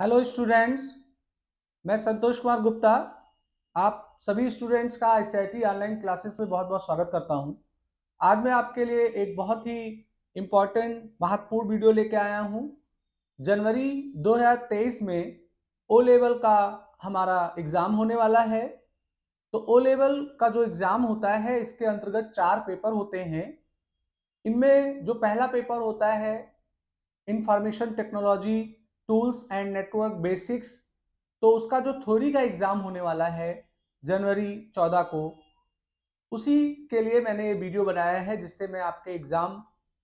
Hello students. मैं संतोष कुमार गुप्ता आप सभी स्टूडेंट्स का आईसीआईटी ऑनलाइन क्लासेस में बहुत बहुत स्वागत करता हूं। आज मैं आपके लिए एक बहुत ही इम्पोर्टेंट महत्वपूर्ण वीडियो लेके आया हूं। जनवरी 2023 में ओ लेवल का हमारा एग्ज़ाम होने वाला है। तो ओ लेवल का जो एग्ज़ाम होता है इसके अंतर्गत 4 पेपर होते हैं। इनमें जो पहला पेपर होता है information technology tools and network basics, तो उसका जो थ्योरी का एग्ज़ाम होने वाला है जनवरी 14 को, उसी के लिए मैंने ये वीडियो बनाया है जिससे मैं आपके एग्ज़ाम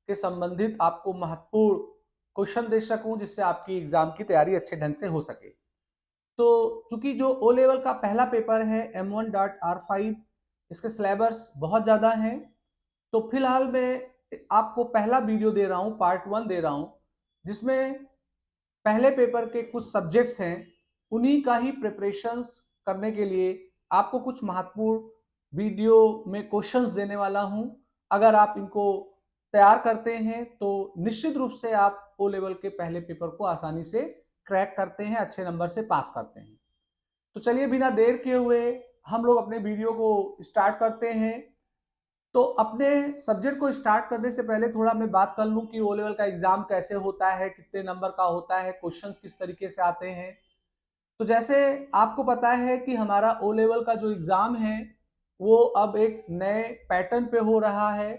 के संबंधित आपको महत्वपूर्ण क्वेश्चन दे सकूं, जिससे आपकी एग्ज़ाम की तैयारी अच्छे ढंग से हो सके। तो चूंकि जो ओ लेवल का पहला पेपर है M1.R5, इसके सिलेबस बहुत ज़्यादा हैं। तो फिलहाल मैं आपको पहला वीडियो दे रहा हूँ, पार्ट 1 दे रहा हूँ, जिसमें पहले पेपर के कुछ सब्जेक्ट्स हैं, उन्हीं का ही प्रिपरेशंस करने के लिए आपको कुछ महत्वपूर्ण वीडियो में क्वेश्चंस देने वाला हूं। अगर आप इनको तैयार करते हैं तो निश्चित रूप से आप ओ लेवल के पहले पेपर को आसानी से क्रैक करते हैं, अच्छे नंबर से पास करते हैं। तो चलिए बिना देर किए हुए हम लोग अपने वीडियो को स्टार्ट करते हैं। तो अपने सब्जेक्ट को स्टार्ट करने से पहले थोड़ा मैं बात कर लूं कि ओ लेवल का एग्जाम कैसे होता है, कितने नंबर का होता है, क्वेश्चंस किस तरीके से आते हैं। तो जैसे आपको पता है कि हमारा ओ लेवल का जो एग्जाम है वो अब एक नए पैटर्न पे हो रहा है।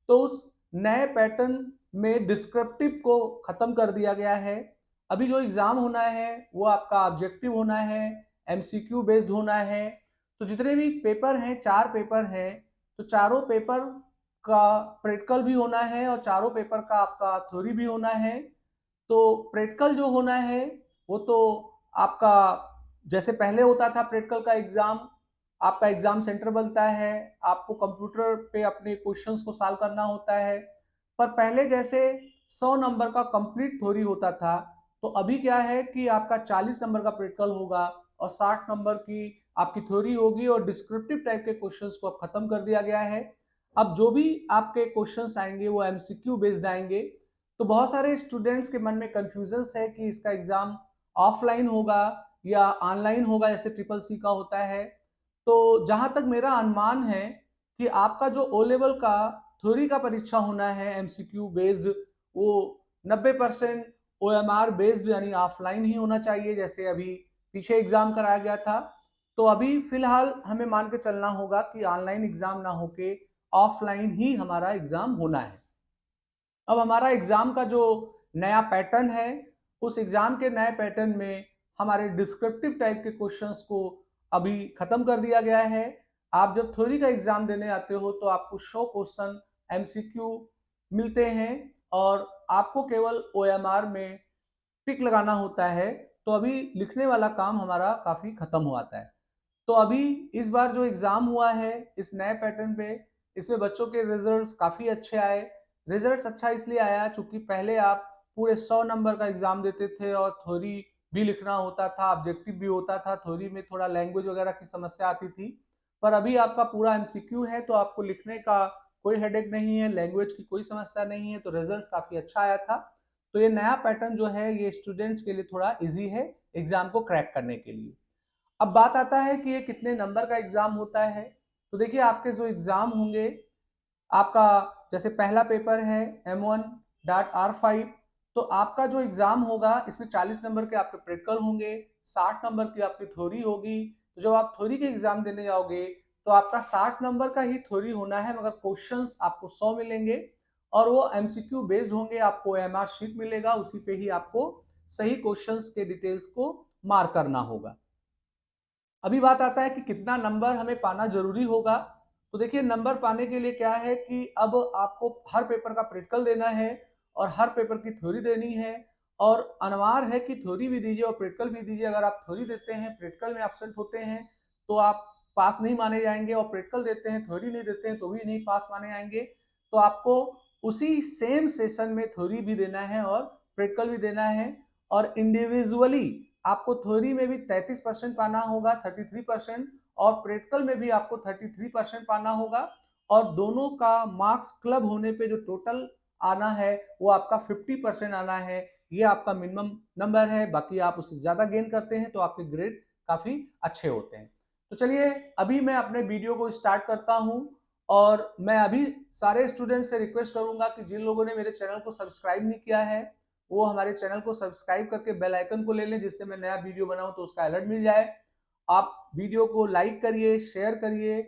तो उस नए पैटर्न में डिस्क्रिप्टिव को खत्म कर दिया गया है। अभी जो एग्जाम होना है वो आपका ऑब्जेक्टिव होना है, एमसीक्यू बेस्ड होना है। तो जितने भी पेपर हैं, 4 पेपर हैं, तो चारों पेपर का प्रैक्टिकल भी होना है और चारों पेपर का आपका थ्योरी भी होना है। तो प्रैक्टिकल जो होना है वो तो आपका जैसे पहले होता था प्रैक्टिकल का एग्जाम, आपका एग्जाम सेंटर बनता है, आपको कंप्यूटर पे अपने क्वेश्चंस को सॉल्व करना होता है। पर पहले जैसे 100 नंबर का कंप्लीट थ्योरी होता था, तो अभी क्या है कि आपका 40 नंबर का प्रैक्टिकल होगा और 60 नंबर की आपकी थ्योरी होगी और डिस्क्रिप्टिव टाइप के क्वेश्चंस को अब खत्म कर दिया गया है। अब जो भी आपके क्वेश्चंस आएंगे वो एमसीक्यू बेस्ड आएंगे। तो बहुत सारे स्टूडेंट्स के मन में कंफ्यूजन है कि इसका एग्जाम ऑफलाइन होगा या ऑनलाइन होगा, जैसे ट्रिपल सी का होता है। तो जहां तक मेरा अनुमान है कि आपका जो ओ लेवल का थ्योरी का परीक्षा होना है एमसीक्यू बेस्ड, वो 90% ओएमआर बेस्ड यानी ऑफलाइन ही होना चाहिए, जैसे अभी पीछे एग्जाम कराया गया था। तो अभी फिलहाल हमें मान के चलना होगा कि ऑनलाइन एग्जाम ना होके ऑफलाइन ही हमारा एग्जाम होना है। अब हमारा एग्जाम का जो नया पैटर्न है, उस एग्जाम के नए पैटर्न में हमारे डिस्क्रिप्टिव टाइप के क्वेश्चंस को अभी खत्म कर दिया गया है। आप जब थ्योरी का एग्जाम देने आते हो तो आपको 100 क्वेश्चन एमसीक्यू मिलते हैं और आपको केवल ओएमआर में टिक लगाना होता है। तो अभी लिखने वाला काम हमारा काफी खत्म हो आता है। तो अभी इस बार जो एग्जाम हुआ है इस नए पैटर्न पे, इसमें बच्चों के रिजल्ट्स काफी अच्छे आए। रिजल्ट्स अच्छा इसलिए आया चूंकि पहले आप पूरे 100 नंबर का एग्जाम देते थे और थ्योरी भी लिखना होता था, ऑब्जेक्टिव भी होता था। थ्योरी में थोड़ा लैंग्वेज वगैरह की समस्या आती थी, पर अभी आपका पूरा एमसीक्यू है तो आपको लिखने का कोई हेडेक नहीं है, लैंग्वेज की कोई समस्या नहीं है। तो रिजल्ट काफी अच्छा आया था। तो ये नया पैटर्न जो है ये स्टूडेंट्स के लिए थोड़ा इजी है एग्जाम को क्रैक करने के लिए। अब बात आता है कि ये कितने नंबर का एग्जाम होता है। तो देखिए आपके जो एग्जाम होंगे, आपका जैसे पहला पेपर है M1.R5, तो आपका जो एग्जाम होगा इसमें 40 नंबर के आपके प्रैक्टिकल होंगे, 60 नंबर की आपकी थ्योरी होगी। तो जब आप थ्योरी के एग्जाम देने जाओगे तो आपका 60 नंबर का ही थ्योरी होना है, मगर क्वेश्चंस आपको 100 मिलेंगे और वो एमसीक्यू बेस्ड होंगे। आपको एमआर शीट मिलेगा, उसी पे ही आपको सही क्वेश्चंस के डिटेल्स को मार्क करना होगा। अभी बात आता है कि कितना नंबर हमें पाना जरूरी होगा। तो देखिए नंबर पाने के लिए क्या है कि अब आपको हर पेपर का प्रैक्टिकल देना है और हर पेपर की थ्योरी देनी है। और अनिवार्य है कि थ्योरी भी दीजिए और प्रैक्टिकल भी दीजिए। अगर आप थ्योरी देते हैं, प्रैक्टिकल में एब्सेंट होते हैं, तो आप पास नहीं माने जाएंगे, और प्रैक्टिकल देते हैं, थ्योरी नहीं देते हैं, तो भी नहीं पास माने जाएंगे। तो आपको उसी सेम सेशन में थ्योरी भी देना है और प्रैक्टिकल भी देना है। और इंडिविजुअली आपको थ्योरी में भी 33% पाना होगा, 33%, और प्रैक्टिकल में भी आपको 33% पाना होगा। और दोनों का मार्क्स क्लब होने पे जो टोटल आना है वो आपका 50% आना है। ये आपका मिनिमम नंबर है, बाकी आप उससे ज़्यादा गेन करते हैं तो आपके ग्रेड काफ़ी अच्छे होते हैं। तो चलिए अभी मैं अपने वीडियो को स्टार्ट करता हूँ और मैं अभी सारे स्टूडेंट से रिक्वेस्ट करूंगा कि जिन लोगों ने मेरे चैनल को सब्सक्राइब नहीं किया है वो हमारे चैनल को सब्सक्राइब करके बेल आइकन को ले लें, जिससे मैं नया वीडियो बनाऊं तो उसका अलर्ट मिल जाए। आप वीडियो को लाइक करिए, शेयर करिए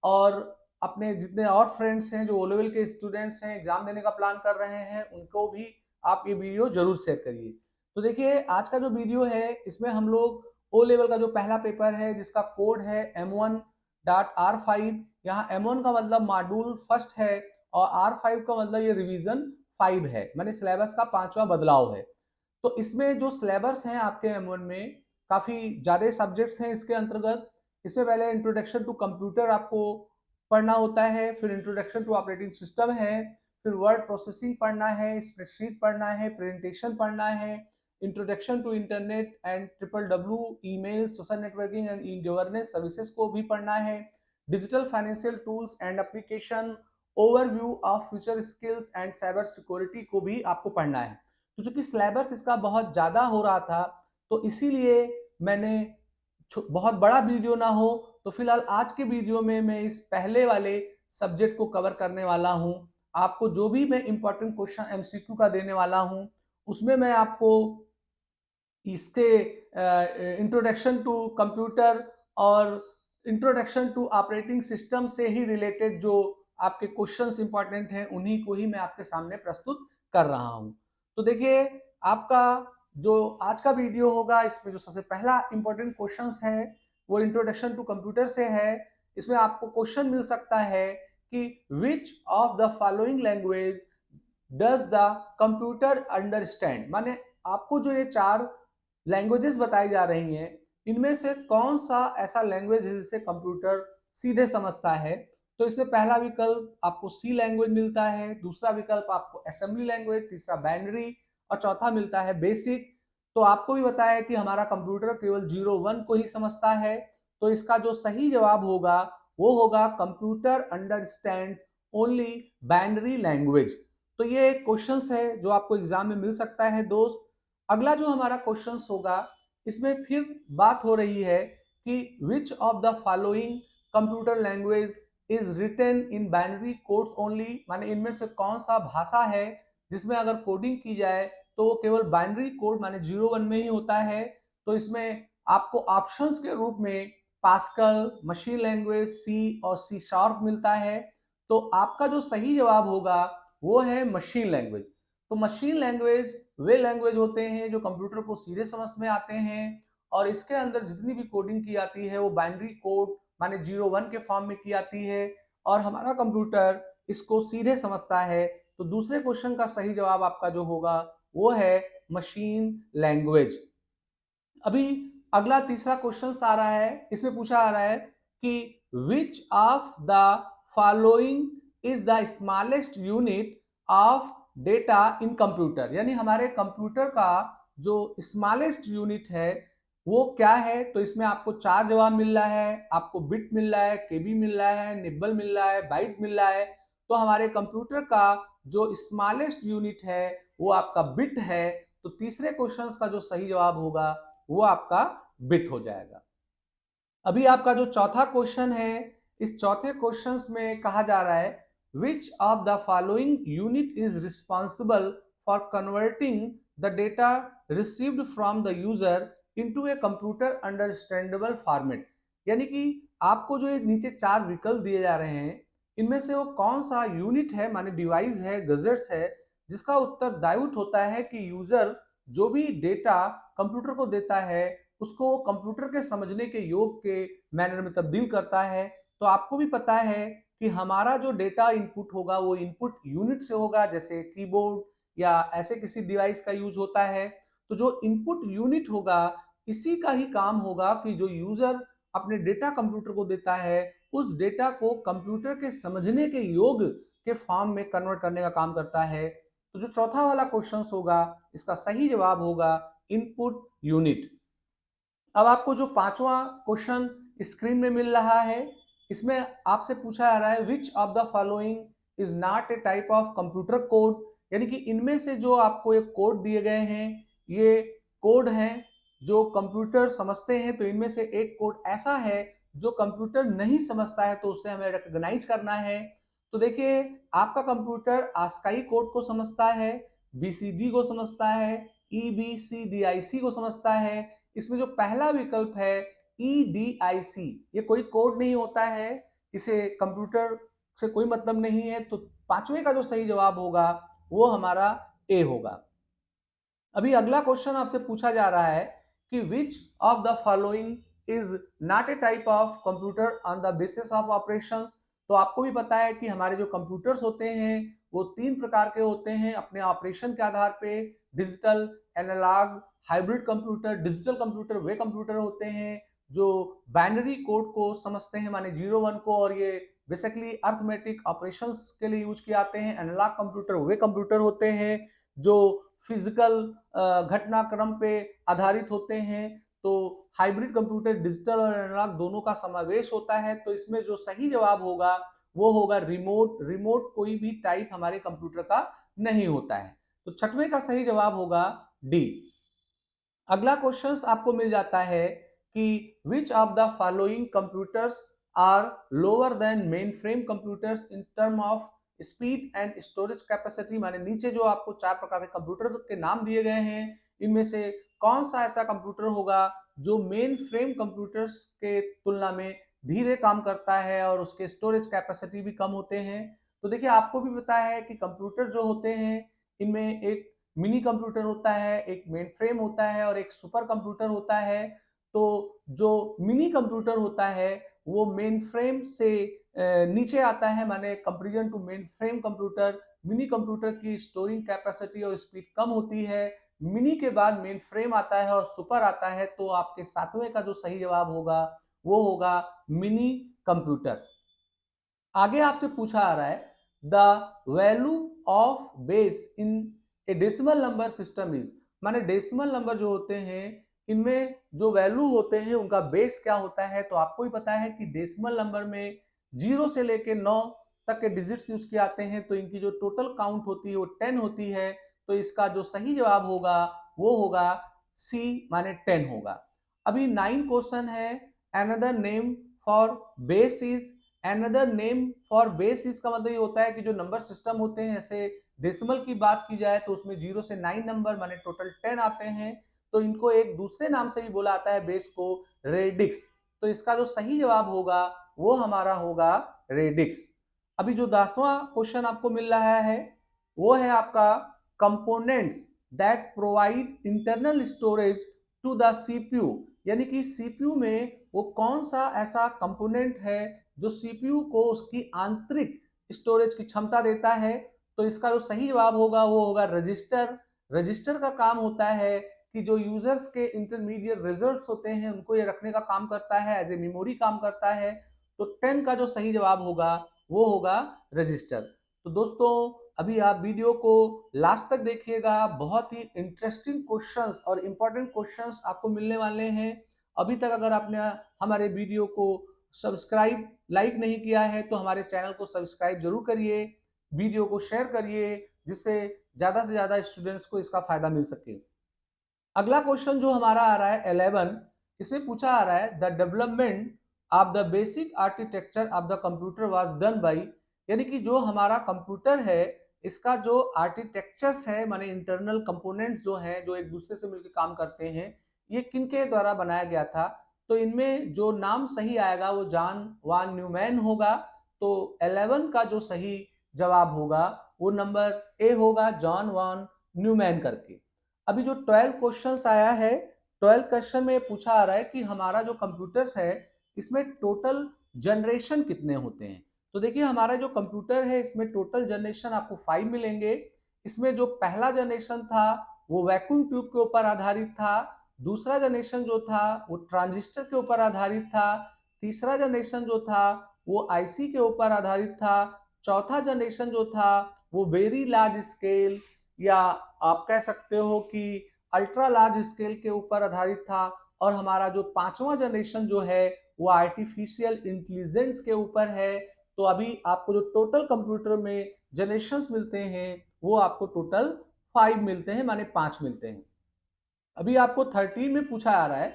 और अपने जितने और फ्रेंड्स हैं जो ओ लेवल के स्टूडेंट्स हैं, एग्जाम देने का प्लान कर रहे हैं, उनको भी आप ये वीडियो जरूर शेयर करिए। तो देखिए आज का जो वीडियो है इसमें हम लोग ओ लेवल का जो पहला पेपर है जिसका कोड है M1.R5। यहाँ M1 का मतलब मॉड्यूल फर्स्ट है और R5 का मतलब ये रिवीजन 5 है, माने सिलेबस का 5वां बदलाव है। तो इसमें जो सिलेबस हैं आपके M1 में काफी ज्यादा सब्जेक्ट्स हैं इसके अंतर्गत। इसमें पहले इंट्रोडक्शन टू कंप्यूटर आपको पढ़ना होता है, फिर इंट्रोडक्शन टू ऑपरेटिंग सिस्टम है, फिर वर्ड प्रोसेसिंग पढ़ना है, स्प्रेडशीट पढ़ना है, प्रेजेंटेशन पढ़ना है, introduction to internet and triple email, social networking and e governance services को भी पढ़ना है, digital financial tools and application, overview of future skills and cyber security को भी आपको पढ़ना है। तो चूंकि सिलेबस इसका बहुत ज्यादा हो रहा था तो इसीलिए मैंने बहुत बड़ा वीडियो ना हो तो फिलहाल आज के वीडियो में मैं इस पहले वाले सब्जेक्ट को कवर करने वाला हूं। आपको जो भी मैं इंपॉर्टेंट क्वेश्चन एमसीक्यू का देने वाला हूं उसमें मैं आपको इसके इंट्रोडक्शन टू कंप्यूटर और इंट्रोडक्शन टू ऑपरेटिंग सिस्टम से ही रिलेटेड जो आपके क्वेश्चंस इंपॉर्टेंट हैं उन्हीं को ही मैं आपके सामने प्रस्तुत कर रहा हूं। तो देखिए आपका जो आज का वीडियो होगा इसमें जो सबसे पहला इंपॉर्टेंट क्वेश्चंस है वो इंट्रोडक्शन टू कंप्यूटर से है। इसमें आपको क्वेश्चन मिल सकता है कि which of the following language does the computer understand, माने आपको जो ये चार लैंग्वेजेस बताई जा रही हैं इनमें से कौन सा ऐसा लैंग्वेज है जिसे कंप्यूटर सीधे समझता है। तो इसमें पहला विकल्प आपको सी लैंग्वेज मिलता है, दूसरा विकल्प आपको असेंबली लैंग्वेज, तीसरा बाइनरी और चौथा मिलता है बेसिक। तो आपको भी बताया है कि हमारा कंप्यूटर केवल 0 1 को ही समझता है, तो इसका जो सही जवाब होगा वो होगा computer understand only binary language. तो ये क्वेश्चंस है जो आपको एग्जाम में मिल सकता है दोस्त। अगला जो हमारा क्वेश्चंस होगा इसमें फिर बात हो रही है कि which of the following computer language is written in binary codes only, माने इनमें से कौन सा भाषा है जिसमें अगर कोडिंग की जाए तो वो केवल बाइनरी कोड माने 0 1 में ही होता है। तो इसमें आपको ऑप्शंस के रूप में पास्कल, मशीन लैंग्वेज, सी और सी शार्प मिलता है। तो आपका जो सही जवाब होगा वो है मशीन लैंग्वेज। तो मशीन लैंग्वेज वे लैंग्वेज होते हैं जो कंप्यूटर को सीधे समझ में आते हैं और इसके अंदर जितनी भी कोडिंग की जाती है वो बाइनरी कोड माने 0 1 के फॉर्म में की जाती है और हमारा कंप्यूटर इसको सीधे समझता है। तो दूसरे क्वेश्चन का सही जवाब आपका जो होगा वो है मशीन लैंग्वेज। अभी अगला तीसरा क्वेश्चन आ रहा है, इसमें पूछा आ रहा है कि which of the following is the smallest unit of data in computer, यानी हमारे कंप्यूटर का जो स्मॉलेस्ट यूनिट है वो क्या है। तो इसमें आपको चार जवाब मिल रहा है, आपको बिट मिल रहा है, केबी मिल रहा है, निब्बल मिल रहा है, बाइट मिल रहा है। तो हमारे कंप्यूटर का जो स्मॉलेस्ट यूनिट है वो आपका बिट है। तो तीसरे क्वेश्चन का जो सही जवाब होगा वो आपका बिट हो जाएगा। अभी आपका जो चौथा क्वेश्चन है इस चौथे क्वेश्चन में कहा जा रहा है which of the following unit is responsible for converting the data received from the user into a computer understandable format, यानी कि आपको जो ये नीचे चार विकल्प दिए जा रहे हैं इनमें से वो कौन सा यूनिट है माने डिवाइस है, गजेट्स है, जिसका उत्तरदायित्व होता है कि यूजर जो भी डेटा कंप्यूटर को देता है उसको कंप्यूटर के समझने के योग के मैनर में तब्दील करता है। तो आपको भी पता है कि हमारा जो डेटा इनपुट होगा वो इनपुट यूनिट से होगा, जैसे कीबोर्ड या ऐसे किसी डिवाइस का यूज होता है। तो जो इनपुट यूनिट होगा इसी का ही काम होगा कि जो यूजर अपने डेटा कंप्यूटर को देता है उस डेटा को कंप्यूटर के समझने के योग के फॉर्म में कन्वर्ट करने का काम करता है। तो जो चौथा वाला क्वेश्चन होगा इसका सही जवाब होगा इनपुट यूनिट। अब आपको जो पांचवा क्वेश्चन स्क्रीन में मिल रहा है इसमें आपसे पूछा जा रहा है which of the following is not a type of computer code, यानी कि इनमें से जो आपको एक कोड दिए गए हैं, ये कोड हैं जो कंप्यूटर समझते हैं। तो इनमें से एक कोड ऐसा है जो कंप्यूटर नहीं समझता है, तो उसे हमें रिकॉग्नाइज करना है। तो देखिए, आपका कंप्यूटर आस्काई कोड को समझता है, बीसीडी को समझता है, ईबीसीडीआईसी को समझता है। इसमें जो पहला विकल्प है ईडीआईसी, ये कोई कोड नहीं होता है, इसे कंप्यूटर से कोई मतलब नहीं है। तो पांचवें का जो सही जवाब होगा वो हमारा ए होगा। अभी अगला क्वेश्चन आपसे पूछा जा रहा है कि which of the following is not a type of computer on the basis of operations. तो आपको भी पता है कि हमारे जो कंप्यूटर्स होते हैं वो तीन प्रकार के होते हैं अपने ऑपरेशन के आधार पे। Digital, analog, hybrid computer. Digital computer वे कंप्यूटर होते हैं जो बाइनरी कोड को समझते हैं, माने 0 1 को, और ये बेसिकली अर्थमेटिक ऑपरेशंस के लिए यूज किए जाते हैं। एनालॉग कंप्यूटर वे कंप्यूटर होते हैं जो फिजिकल घटनाक्रम पे आधारित होते हैं। तो हाइब्रिड कंप्यूटर डिजिटल और एनालॉग दोनों का समावेश होता है। तो इसमें जो सही जवाब होगा वो होगा रिमोट। रिमोट कोई भी टाइप हमारे कंप्यूटर का नहीं होता है। तो छठवें का सही जवाब होगा डी। अगला क्वेश्चन आपको मिल जाता है कि which of the following computers are lower than main frame computers in term of speed and storage capacity. माने नीचे जो आपको चार प्रकार के कंप्यूटर के नाम दिए गए हैं, इनमें से कौन सा ऐसा कंप्यूटर होगा जो मेन फ्रेम कंप्यूटर्स के तुलना में धीरे काम करता है और उसके स्टोरेज कैपेसिटी भी कम होते हैं। तो देखिए, आपको भी पता है कि कंप्यूटर जो होते हैं इनमें एक मिनी कंप्यूटर होता है, एक मेन फ्रेम होता है और एक सुपर कंप्यूटर होता है। तो जो मिनी कंप्यूटर होता है वो मेन फ्रेम से नीचे आता है, माने comparison to main frame computer mini computer की स्टोरिंग कैपेसिटी और स्पीड कम होती है। मिनी के बाद मेन फ्रेम आता है और सुपर आता है। तो आपके सातवें का जो सही जवाब होगा वो होगा मिनी कंप्यूटर। आगे आपसे पूछा आ रहा है the value of base in A decimal number system is. माने डेसिमल नंबर जो होते हैं इनमें जो वैल्यू होते हैं उनका बेस क्या होता है। तो आपको ही पता है कि डेसिमल नंबर में 0 से लेके 9 तक के डिजिट्स यूज किए जाते हैं। तो इनकी जो टोटल काउंट होती है वो 10 होती है। तो इसका जो सही जवाब होगा वो होगा सी, माने 10 होगा। अभी 9 क्वेश्चन है another name for base is. Another name for base इसका मतलब ये होता है कि जो नंबर सिस्टम होते हैं, जैसे डेसिमल की बात की जाए तो उसमें 0 से 9 नंबर माने टोटल 10 आते हैं। तो इनको एक दूसरे नाम से भी बोला जाता है बेस को, रेडिक्स। तो इसका जो सही जवाब होगा वो हमारा होगा रेडिक्स। अभी जो 10वां क्वेश्चन आपको मिल रहा है वो है आपका components that provide internal storage to the CPU. यानी कि सीपीयू में वो कौन सा ऐसा कंपोनेंट है जो सीपीयू को उसकी आंतरिक स्टोरेज की क्षमता देता है। तो इसका जो सही जवाब होगा वो होगा रजिस्टर। रजिस्टर का काम होता है कि जो यूजर्स के इंटरमीडिएट रिजल्ट्स होते हैं उनको ये रखने का काम करता है, एज ए मेमोरी काम करता है। तो 10 का जो सही जवाब होगा वो होगा रजिस्टर। तो दोस्तों, अभी आप वीडियो को लास्ट तक देखिएगा, बहुत ही इंटरेस्टिंग क्वेश्चंस और इंपॉर्टेंट क्वेश्चंस आपको मिलने वाले हैं। अभी तक अगर आपने हमारे वीडियो को सब्सक्राइब लाइक नहीं किया है तो हमारे चैनल को सब्सक्राइब जरूर करिए, वीडियो को शेयर करिए, जिससे ज्यादा से ज्यादा स्टूडेंट्स को इसका फायदा मिल सके। अगला क्वेश्चन जो हमारा आ रहा है 11, इसमें पूछा आ रहा है the development of the basic architecture of the computer was done by. यानी कि जो हमारा कंप्यूटर है इसका जो आर्किटेक्चर्स है, माने इंटरनल कंपोनेंट्स जो हैं जो एक दूसरे से मिलकर काम करते हैं, ये किनके द्वारा बनाया गया था। तो इनमें जो नाम सही आएगा वो जॉन वान न्यूमैन होगा। तो 11 का जो सही जवाब होगा वो नंबर ए होगा, जॉन वान न्यूमैन करके। अभी जो 12 क्वेश्चंस आया है, 12 क्वेश्चन में पूछा आ रहा है कि हमारा जो कंप्यूटर्स है इसमें टोटल जनरेशन कितने होते हैं। तो देखिए, हमारा जो कंप्यूटर है इसमें टोटल जनरेशन आपको 5 मिलेंगे। इसमें जो पहला जनरेशन था वो वैक्यूम ट्यूब के ऊपर आधारित था। दूसरा जनरेशन जो था वो ट्रांजिस्टर के ऊपर आधारित था। तीसरा जनरेशन जो था वो आईसी के ऊपर आधारित था। चौथा जनरेशन जो था वो वेरी लार्ज स्केल, या आप कह सकते हो कि अल्ट्रा लार्ज स्केल के ऊपर आधारित था। और हमारा जो पांचवा जनरेशन जो है वो आर्टिफिशियल इंटेलिजेंस के ऊपर है। तो अभी आपको जो टोटल कंप्यूटर में जनरेशंस मिलते हैं वो आपको टोटल 5 मिलते हैं, माने 5 मिलते हैं। अभी आपको 13 में पूछा जा रहा है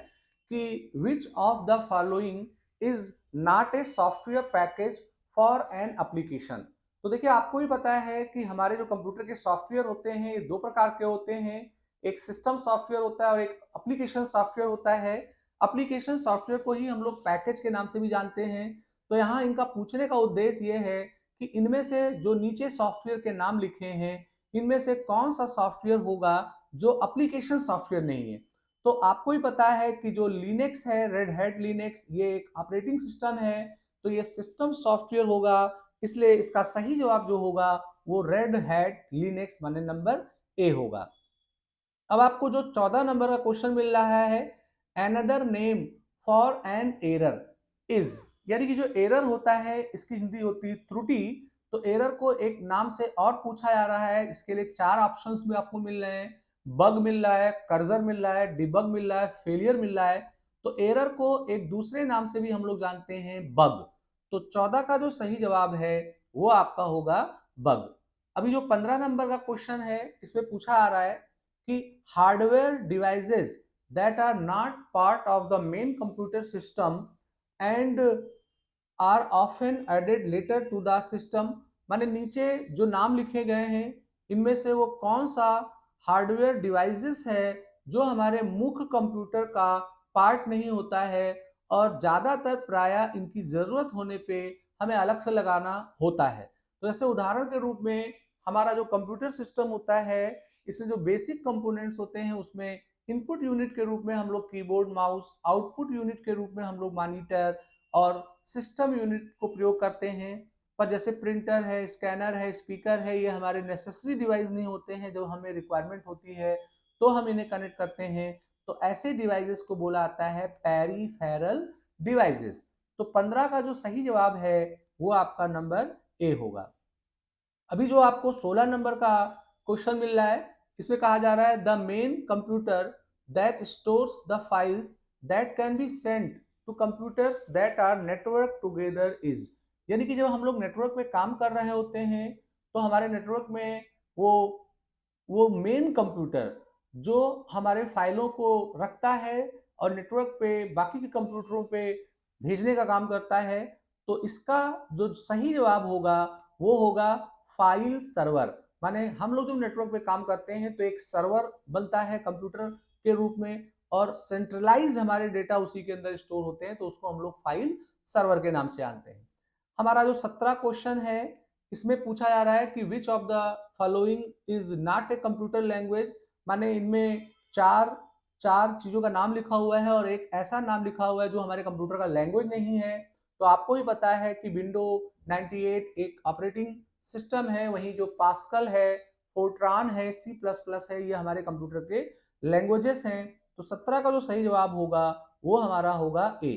कि which of the following is not a software package for an application. तो देखिए, आपको भी पता है कि हमारे जो कंप्यूटर के सॉफ्टवेयर होते हैं ये दो प्रकार के होते हैं। एक सिस्टम सॉफ्टवेयर होता है और एक एप्लीकेशन सॉफ्टवेयर होता है। एप्लीकेशन सॉफ्टवेयर को ही हम लोग पैकेज के नाम से भी जानते हैं। तो यहाँ इनका पूछने का उद्देश्य ये है कि इनमें से जो नीचे सॉफ्टवेयर के नाम लिखे हैं, इनमें से कौन सा सॉफ्टवेयर होगा जो एप्लीकेशन सॉफ्टवेयर नहीं है। तो आपको ही पता है कि जो लिनक्स है, रेड हैट लिनक्स, ये एक ऑपरेटिंग सिस्टम है। तो ये सिस्टम सॉफ्टवेयर होगा, इसलिए इसका सही जवाब जो होगा वो रेड हैट लिनक्स माने नंबर ए होगा। अब आपको जो 14 नंबर का क्वेश्चन मिल रहा है, another name for an error is, यानी कि जो एरर होता है इसकी हिंदी होती है त्रुटि। तो एरर को एक नाम से और पूछा जा रहा है। इसके लिए 4 ऑप्शंस भी आपको मिल रहे हैं। बग मिल रहा है, कर्सर मिल रहा है, डिबग मिल रहा है, फेलियर मिल रहा है। तो एरर को एक दूसरे नाम से भी हम लोग जानते हैं बग। तो 14 का जो सही जवाब है वो आपका होगा बग। अभी जो 15 नंबर का क्वेश्चन है, इसमें पूछा आ रहा है कि hardware devices that are not part of the main computer system and are often added later to the system, माने नीचे जो नाम लिखे गए हैं इनमें से वो कौन सा हार्डवेयर डिवाइसेस है जो हमारे मुख्य कंप्यूटर का पार्ट नहीं होता है और ज़्यादातर प्राय इनकी ज़रूरत होने पे हमें अलग से लगाना होता है। तो जैसे उदाहरण के रूप में हमारा जो कंप्यूटर सिस्टम होता है, इसमें जो बेसिक कंपोनेंट्स होते हैं उसमें इनपुट यूनिट के रूप में हम लोग कीबोर्ड माउस, आउटपुट यूनिट के रूप में हम लोग मॉनिटर और सिस्टम यूनिट को प्रयोग करते हैं। पर जैसे प्रिंटर है, स्कैनर है, स्पीकर है, ये हमारे नेसेसरी डिवाइस नहीं होते हैं। जब हमें रिक्वायरमेंट होती है तो हम इन्हें कनेक्ट करते हैं। तो ऐसे डिवाइसेस को बोला जाता है पेरिफेरल डिवाइसेस। तो 15 का जो सही जवाब है वो आपका नंबर ए होगा। अभी जो आपको 16 नंबर का क्वेश्चन मिल रहा है, इसमें कहा जा रहा है the main computer that stores the files that can be sent to computers that are network together is, यानी कि जब हम लोग नेटवर्क में काम कर रहे होते हैं तो हमारे नेटवर्क में वो वो मेन कंप्यूटर जो हमारे फाइलों को रखता है और नेटवर्क पे बाकी के कंप्यूटरों पे भेजने का काम करता है। तो इसका जो सही जवाब होगा वो होगा फाइल सर्वर। माने हम लोग जब नेटवर्क पे काम करते हैं तो एक सर्वर बनता है कंप्यूटर के रूप में और सेंट्रलाइज हमारे डेटा उसी के अंदर स्टोर होते हैं, तो उसको हम लोग फाइल सर्वर के नाम से जानते हैं। हमारा जो 17 क्वेश्चन है, इसमें पूछा जा रहा है कि which of the following is not a computer language, माने इनमें चार चार चीजों का नाम लिखा हुआ है और एक ऐसा नाम लिखा हुआ है जो हमारे कंप्यूटर का लैंग्वेज नहीं है। तो आपको भी पता है कि विंडो 98 एक ऑपरेटिंग सिस्टम है, वहीं जो पास्कल है, फोर्ट्रान है, सी प्लस प्लस है, ये हमारे कंप्यूटर के लैंग्वेजेस हैं। तो 17 का जो सही जवाब होगा वो हमारा होगा ए।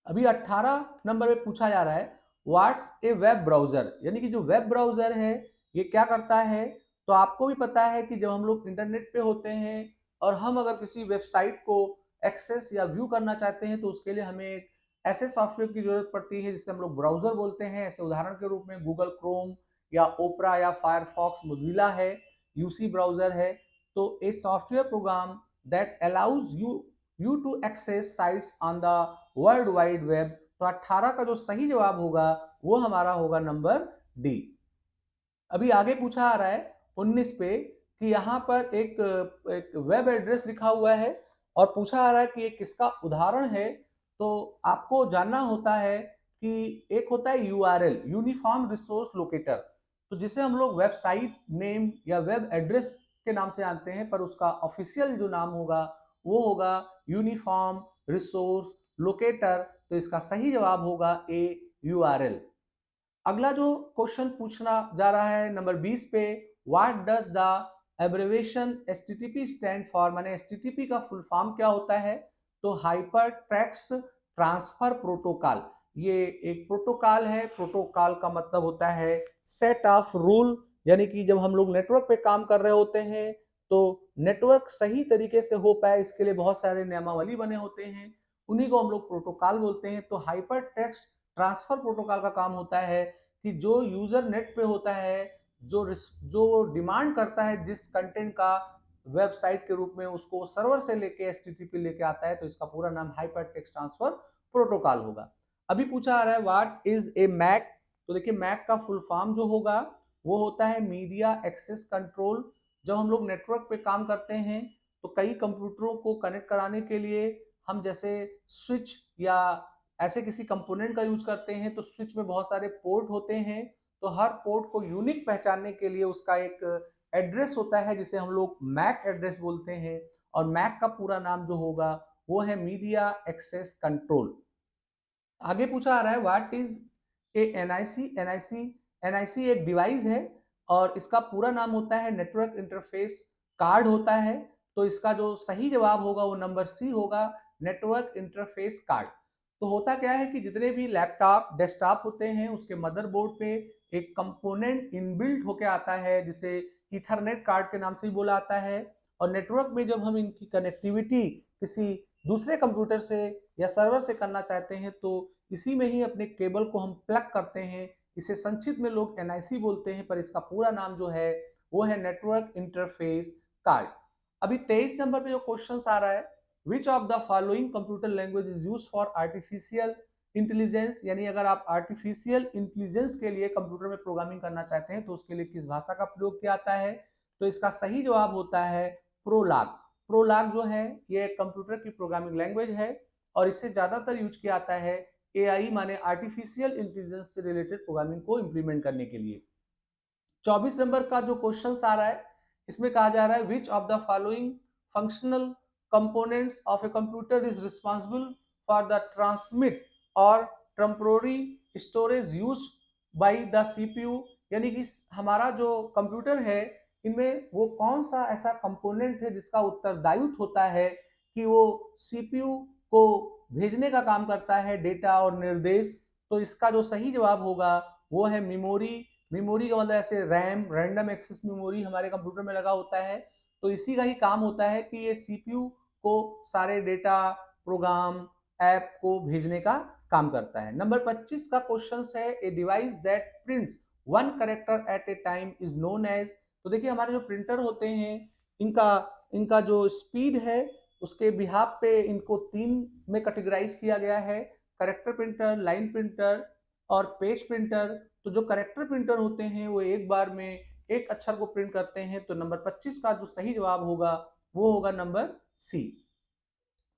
अभी 18 नंबर पे पूछा जा रहा है व्हाट्स ए वेब ब्राउजर, यानी कि जो वेब ब्राउजर है ये क्या करता है। तो आपको भी पता है कि जब हम लोग इंटरनेट पे होते हैं और हम अगर किसी वेबसाइट को एक्सेस या व्यू करना चाहते हैं तो उसके लिए हमें एक ऐसे सॉफ्टवेयर की जरूरत पड़ती है जिसे हम लोग ब्राउजर बोलते हैं। ऐसे उदाहरण के रूप में गूगल क्रोम या ओपरा या फायरफॉक्स, मोजिला है, यूसी ब्राउजर है। तो a software program that allows you to access sites on the world wide web. तो 18 का जो सही जवाब होगा वो हमारा होगा नंबर डी। अभी आगे पूछा आ रहा है 19 पे कि यहाँ पर एक वेब एड्रेस लिखा हुआ है और पूछा आ रहा है कि ये किसका उदाहरण है। तो आपको जानना होता है कि एक होता है यूआरएल, यूनिफॉर्म रिसोर्स लोकेटर, तो जिसे हम लोग वेबसाइट नेम या वेब एड्रेस के नाम से जानते हैं, पर उसका ऑफिशियल जो नाम होगा वो होगा यूनिफॉर्म रिसोर्स लोकेटर। तो इसका सही जवाब होगा ए, यूआरएल। अगला जो क्वेश्चन पूछना जा रहा है नंबर 20 पे, what does the abbreviation HTTP stand for, माने एचटीटीपी का फुल फॉर्म क्या होता है। तो हाइपर टेक्स्ट ट्रांसफर प्रोटोकॉल, ये एक प्रोटोकॉल है। प्रोटोकॉल का मतलब होता है सेट ऑफ रूल, यानी कि जब हम लोग नेटवर्क पे काम कर रहे होते हैं तो नेटवर्क सही तरीके से हो पाए इसके लिए बहुत सारे नियमावली बने होते हैं, उन्हीं को हम लोग प्रोटोकॉल बोलते हैं। तो हाइपर टेक्स्ट ट्रांसफर प्रोटोकॉल का काम होता है कि जो यूजर नेट पे होता है जो डिमांड करता है जिस कंटेंट का वेबसाइट के रूप में, उसको सर्वर से लेके एचटीटीपी लेके आता है, तो इसका पूरा नाम हाइपर टेक्स्ट ट्रांसफर प्रोटोकॉल होगा। अभी पूछा आ रहा है व्हाट इज ए मैक। तो देखिए मैक का फुल फॉर्म जो होगा वो होता है मीडिया एक्सेस कंट्रोल। जब हम लोग नेटवर्क पे काम करते हैं तो कई कंप्यूटरों को कनेक्ट कराने के लिए हम जैसे स्विच या ऐसे किसी कंपोनेंट का यूज करते हैं, तो स्विच में बहुत सारे पोर्ट होते हैं, तो हर पोर्ट को यूनिक पहचानने के लिए उसका एक एड्रेस होता है जिसे हम लोग मैक एड्रेस बोलते हैं, और मैक का पूरा नाम जो होगा वो है मीडिया एक्सेस कंट्रोल। आगे पूछा आ रहा है what is a NIC. NIC एक डिवाइस है और इसका पूरा नाम होता है नेटवर्क इंटरफेस कार्ड होता है। तो इसका जो सही जवाब होगा वो नंबर सी होगा, नेटवर्क इंटरफेस कार्ड। तो होता क्या है कि जितने भी लैपटॉप डेस्कटॉप होते हैं उसके मदरबोर्ड पे एक कंपोनेंट इनबिल्ट होके आता है जिसे ईथरनेट कार्ड के नाम से भी बोला आता है, और नेटवर्क में जब हम इनकी कनेक्टिविटी किसी दूसरे कंप्यूटर से या सर्वर से करना चाहते हैं तो इसी में ही अपने केबल को हम प्लग करते हैं। इसे संक्षिप्त में लोग एनआईसी बोलते हैं, पर इसका पूरा नाम जो है वो है नेटवर्क इंटरफेस कार्ड। अभी 23 नंबर पे जो क्वेश्चन आ रहा है, which of the following computer language is use for artificial intelligence, यानी अगर आप आर्टिफिशियल इंटेलिजेंस के लिए कंप्यूटर में प्रोग्रामिंग करना चाहते हैं तो उसके लिए किस भाषा का प्रयोग किया जाता है। तो इसका सही जवाब होता है प्रोलाग। प्रोलाग जो है ये कंप्यूटर की प्रोग्रामिंग लैंग्वेज है और इसे ज्यादातर यूज किया जाता है एआई माने आर्टिफिशियल इंटेलिजेंस से रिलेटेड प्रोग्रामिंग को इंप्लीमेंट करने के लिए। 24 नंबर का जो क्वेश्चन आ रहा है इसमें कहा जा रहा है which of the following functional components of a computer is responsible for the transmit और temporary storage use by the CPU, यानी कि हमारा जो कंप्यूटर है इनमें वो कौन सा ऐसा कंपोनेंट है जिसका उत्तरदायित्व होता है कि वो सीपीयू को भेजने का काम करता है डेटा और निर्देश। तो इसका जो सही जवाब होगा वो है मेमोरी। मेमोरी का मतलब ऐसे रैम रैंडम एक्सेस मेमोरी हमारे कंप्यूटर में लगा होता है, तो इसी का ही काम होता है कि ये सीपीयू को सारे डेटा प्रोग्राम ऐप को भेजने का काम करता है। नंबर 25 का क्वेश्चन है a device that prints one character at a time is known as. तो देखिए हमारे जो प्रिंटर होते हैं इनका इनका जो स्पीड है उसके बिहाफ पे इनको तीन में कैटेगराइज किया गया है, करेक्टर प्रिंटर, लाइन प्रिंटर और पेज प्रिंटर। तो जो करेक्टर प्रिंटर होते हैं वो एक बार में एक अक्षर को प्रिंट करते हैं, तो नंबर 25 का जो सही जवाब होगा वो होगा नंबर सी।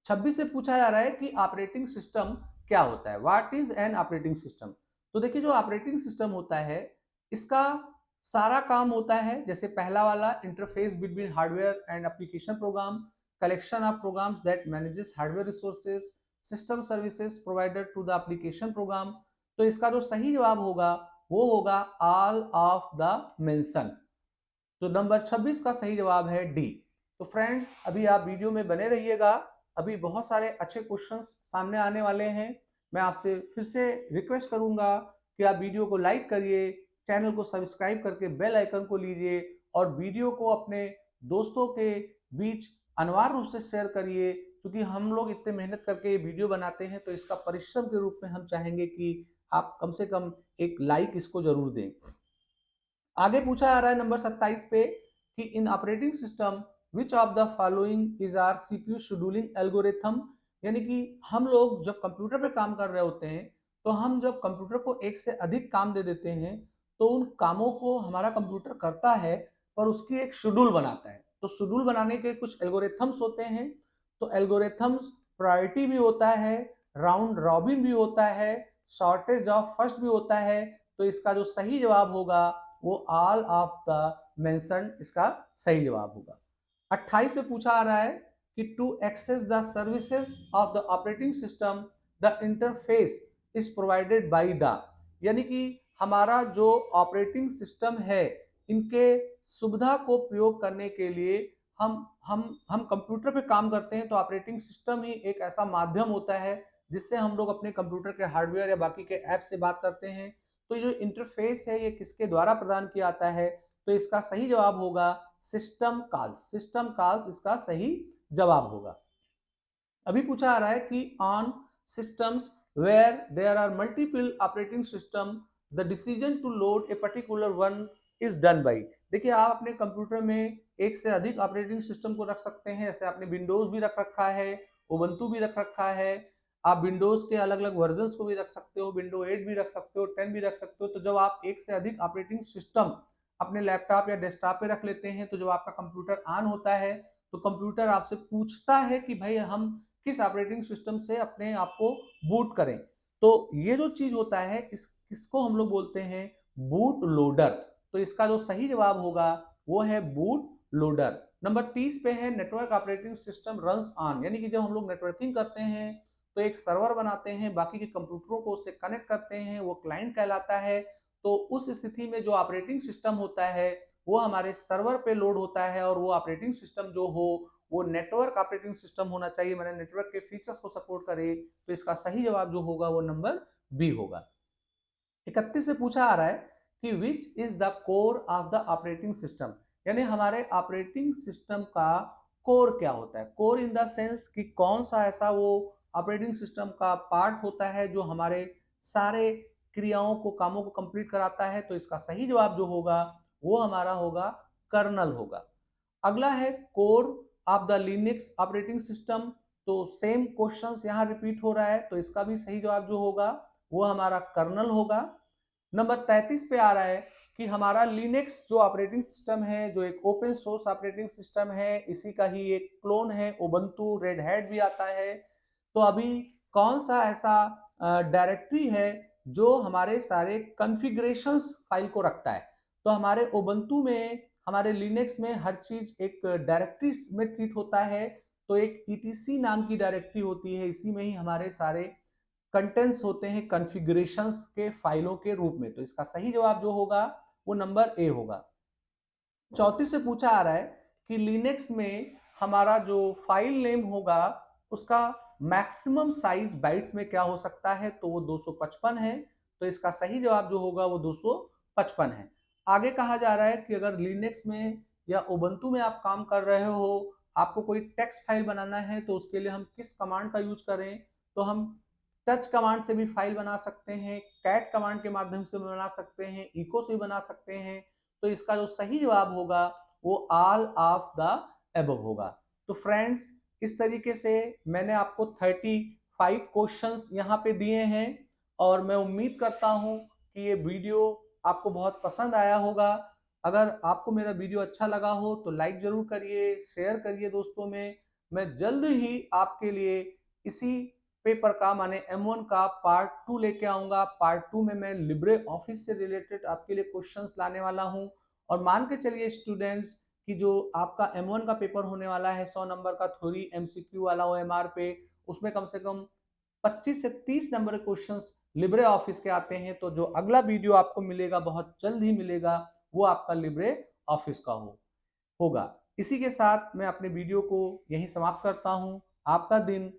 26 से पूछा जा रहा है कि ऑपरेटिंग सिस्टम क्या होता है, what is an operating system. तो देखिए जो ऑपरेटिंग सिस्टम होता है इसका सारा काम होता है जैसे पहला वाला interface between hardware and application program, collection of programs that manages hardware resources, system services provided to the application program. तो इसका जो सही जवाब होगा वो होगा ऑल ऑफ द मेंशन। तो नंबर 26 का सही जवाब है डी। तो फ्रेंड्स अभी आप वीडियो में बने रहिएगा, अभी बहुत सारे अच्छे क्वेश्चंस सामने आने वाले हैं। मैं आपसे फिर से रिक्वेस्ट करूंगा कि आप वीडियो को लाइक करिए, चैनल को सब्सक्राइब करके बेल आइकन को लीजिए और वीडियो को अपने दोस्तों के बीच अनिवार्य रूप से शेयर करिए, क्योंकि हम लोग इतने मेहनत करके ये वीडियो बनाते हैं तो इसका परिश्रम के रूप में हम चाहेंगे कि आप कम से कम एक लाइक इसको जरूर दें। आगे पूछा जा रहा है नंबर 27 पे कि in operating system which of the following is are CPU scheduling algorithm, यानी कि हम लोग जब कंप्यूटर पे काम कर रहे होते हैं तो हम जब कंप्यूटर को एक से अधिक काम दे देते हैं तो उन कामों को हमारा कंप्यूटर करता है पर उसकी एक शेड्यूल बनाता है। तो शेड्यूल बनाने के कुछ एल्गोरिथम्स होते हैं, तो एल्गोरिथम्स प्रायोरिटी भी होता है, राउंड रॉबिन भी होता है, शॉर्टेज ऑफ फर्स्ट भी होता है। तो इसका जो सही जवाब होगा वो ऑल ऑफ द मेंशन इसका सही जवाब होगा। 28 से पूछा आ रहा है कि to access the services of the operating system the interface is provided by the, यानी कि हमारा जो ऑपरेटिंग सिस्टम है इनके सुविधा को प्रयोग करने के लिए हम कंप्यूटर पे काम करते हैं, तो ऑपरेटिंग सिस्टम ही एक ऐसा माध्यम होता है जिससे हम लोग अपने कंप्यूटर के हार्डवेयर या बाकी के ऐप से बात करते हैं। तो जो इंटरफेस है ये किसके द्वारा प्रदान किया जाता है, तो इसका सही जवाब होगा सिस्टम कॉल्स। सिस्टम कॉल्स इसका सही जवाब होगा। अभी पूछा आ रहा है कि on systems where there are multiple operating system the decision to load a particular one is done by. देखिए आप अपने कंप्यूटर में एक से अधिक ऑपरेटिंग सिस्टम को रख सकते हैं, जैसे आपने विंडोज भी रख रखा है, उबंटू भी रख रखा है, आप विंडोज के अलग अलग वर्जन को भी रख सकते हो, विंडो 8 भी रख सकते हो, 10 भी रख सकते हो। तो जब आप एक से अधिक ऑपरेटिंग सिस्टम अपने लैपटॉप या डेस्कटॉप पे रख लेते हैं, तो जब आपका कंप्यूटर ऑन होता है तो कंप्यूटर आपसे पूछता है कि भाई हम किस ऑपरेटिंग सिस्टम से अपने आप को बूट करें। तो ये जो चीज होता है इसको हम लोग बोलते हैं बूट लोडर। तो इसका जो सही जवाब होगा वो है बूट लोडर। नंबर 30 पे है network operating system runs on, यानी कि जब हम लोग नेटवर्किंग करते हैं तो एक सर्वर बनाते हैं, बाकी के कंप्यूटरों को उससे कनेक्ट करते हैं, वो क्लाइंट कहलाता है। तो उस स्थिति में जो ऑपरेटिंग सिस्टम होता है वो हमारे सर्वर पे लोड होता है, और वो ऑपरेटिंग सिस्टम जो हो वो नेटवर्क ऑपरेटिंग सिस्टम होना चाहिए, मैंने नेटवर्क के फीचर्स को सपोर्ट करे। तो इसका सही जवाब जो होगा वो नंबर बी होगा। 31 से पूछा आ रहा है कि which is the core of the operating system, यानी हमारे ऑपरेटिंग सिस्टम का कोर क्या होता है। कोर इन द सेंस कि कौन सा ऐसा वो ऑपरेटिंग सिस्टम का पार्ट होता है जो हमारे सारे क्रियाओं को कामों को कंप्लीट कराता है। तो इसका सही जवाब जो होगा वो हमारा होगा कर्नल होगा। अगला है core of the Linux operating system. तो सेम क्वेश्चंस यहाँ रिपीट हो रहा है, तो इसका भी सही जवाब जो होगा वो हमारा कर्नल होगा। नंबर 33 पे आ रहा है कि हमारा लिनक्स जो ऑपरेटिंग सिस्टम है, जो एक ओपन सोर्स ऑपरेटिंग सिस्टम है, इसी का ही एक क्लोन है उबंटू, रेड हैट भी आता है। तो अभी कौन सा ऐसा डायरेक्टरी है जो हमारे सारे कॉन्फ़िगरेशंस फाइल को रखता है। तो हमारे उबंटू में, हमारे लिनक्स में हर चीज एक डायरेक्टरी में ट्रीट होता है। तो एक ईटीसी नाम की डायरेक्टरी होती है, इसी में ही हमारे सारे कंटेंट्स होते हैं कॉन्फ़िगरेशंस के फाइलों के रूप में। तो इसका सही जवाब जो होगा वो नंबर ए होगा। 34 से पूछा आ रहा है कि लिनक्स में हमारा जो फाइल नेम होगा उसका मैक्सिमम साइज बाइट्स में क्या हो सकता है, तो वो 255 है। तो इसका सही जवाब जो होगा वो 255 है। आगे कहा जा रहा है कि अगर लिनक्स में या उबंटू में आप काम कर रहे हो, आपको कोई टेक्स्ट फाइल बनाना है, तो उसके लिए हम किस कमांड का यूज करें। तो हम टच कमांड से भी फाइल बना सकते हैं, कैट कमांड के माध्यम से बना सकते हैं, इको से भी बना सकते हैं। तो इसका जो सही जवाब होगा वो ऑल ऑफ द एबव होगा। तो फ्रेंड्स, इस तरीके से मैंने आपको 35 क्वेश्चंस यहाँ पे दिए हैं, और मैं उम्मीद करता हूँ कि ये वीडियो आपको बहुत पसंद आया होगा। अगर आपको मेरा वीडियो अच्छा लगा हो तो लाइक जरूर करिए, शेयर करिए दोस्तों में। मैं जल्द ही आपके लिए इसी पेपर का, माने M1 का पार्ट 2 लेके आऊंगा। पार्ट 2 में मैं लिब्रे ऑफिस से रिलेटेड आपके लिए क्वेश्चंस लाने वाला हूं। और मान के चलिए स्टूडेंट्स कि जो आपका M1 का पेपर होने वाला है 100 नंबर का थ्योरी MCQ वाला OMR पे, उसमें कम से कम 25 से 30 नंबर के क्वेश्चंस लिब्रे ऑफिस के आते हैं। तो जो अगला वीडियो आपको मिलेगा बहुत जल्द ही मिलेगा, वो आपका लिब्रे ऑफिस का होगा। इसी के साथ मैं अपने वीडियो को यहीं समाप्त करता हूं। आपका दिन